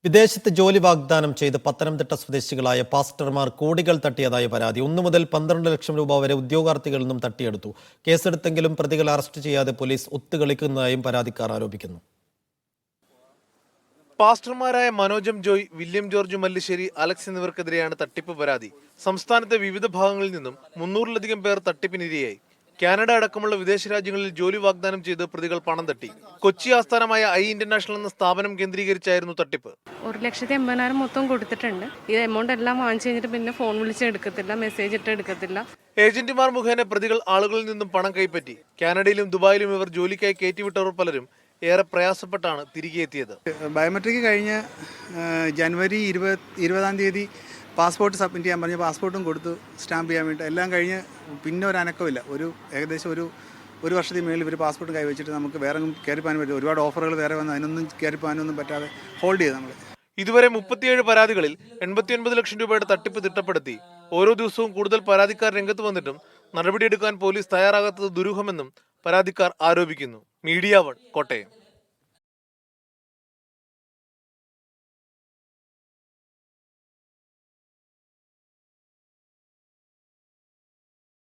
വിദേശത്ത് ജോലി വാഗ്ദാനം ചെയ്ത് പത്തനംതിട്ട സ്വദേശികളായ പാസ്റ്റർമാർ കോടികൾ തട്ടിയതായ പരാതി 1 മുതൽ 12 ലക്ഷം രൂപ വരെ ഉദ്യോഗാർത്ഥികളിൽ നിന്നും തട്ടിയെടുത്തു. കേസെടുത്തെങ്കിലും പ്രതികളെ അറസ്റ്റ് ചെയ്യാതെ പോലീസ് ഒത്തുകളിക്കുന്നതായും പരാതിക്കാർ ആരോപിക്കുന്നു. പാസ്റ്റർമാരായ മനോജം ജോയ്, വില്യം ജോർജ് മല്ലിശ്ശേരി, അലക്സ് എന്നിവർക്കെതിരെയാണ് തട്ടിപ്പ് പരാതി. സംസ്ഥാനത്തെ വിവിധ ഭാഗങ്ങളിൽ നിന്നും 300-ലധികം പേർ തട്ടിപ്പിനിരയായി. കാനഡ അടക്കമുള്ള വിദേശ രാജ്യങ്ങളിൽ ജോലി വാഗ്ദാനം ചെയ്ത് പ്രതികൾ പണം തട്ടി. കൊച്ചി ആസ്ഥാനമായ ഐ ഇന്റർനാഷണൽ എന്ന സ്ഥാപനം കേന്ദ്രീകരിച്ചായിരുന്നു തട്ടിപ്പ്. 1,80,000 മൊത്തം കൊടുത്തിട്ടുണ്ട്. ഈ എമൗണ്ട് എല്ലാം വാങ്ങിച്ചു കഴിഞ്ഞിട്ട് പിന്നെ ഫോൺ വിളിച്ച് എടുക്കത്തില്ല, മെസ്സേജ് ഇട്ട് എടുക്കത്തില്ല. ഏജന്റുമാർ മുഖേന പ്രതികൾ ആളുകളിൽ നിന്നും പണം കൈപ്പറ്റി. കാനഡയിലും ദുബായിലും ഇവർ ജോലിക്കായി കയറ്റിവിട്ടവർ പലരും ഏറെ പ്രയാസപ്പെട്ടാണ് തിരികെ എത്തിയത്. ബയോമെട്രിക് കഴിഞ്ഞ് ജനുവരി 20-ാം തീയതി പാസ്പോർട്ട് സബ്മിറ്റ് ചെയ്യാൻ പറഞ്ഞ് പാസ്പോർട്ടും കൊടുത്തു, സ്റ്റാമ്പ് ചെയ്യാൻ വേണ്ടി എല്ലാം കഴിഞ്ഞ് പിന്നെ ഒരു അനക്കമില്ല. ഏകദേശം ഒരു വർഷത്തിന് മേളിൽ ഇവർ പാസ്പോർട്ട് കൈവച്ചിട്ട് നമുക്ക് വേറെ കയറി പോകാൻ പറ്റും. ഒരുപാട് ഓഫറുകൾ വേറെ വന്ന് അതിനൊന്നും കയറി പോകാനൊന്നും പറ്റാതെ ഹോൾഡ് ചെയ്ത് നമ്മൾ. ഇതുവരെ 37 പരാതികളിൽ 89 ലക്ഷം രൂപയുടെ തട്ടിപ്പ് തിട്ടപ്പെടുത്തി. ഓരോ ദിവസവും കൂടുതൽ പരാതിക്കാർ രംഗത്ത് വന്നിട്ടും നടപടിയെടുക്കാൻ പോലീസ് തയ്യാറാകാത്തത് ദുരൂഹമെന്നും പരാതിക്കാർ ആരോപിക്കുന്നു. മീഡിയ 1 കോട്ടയം.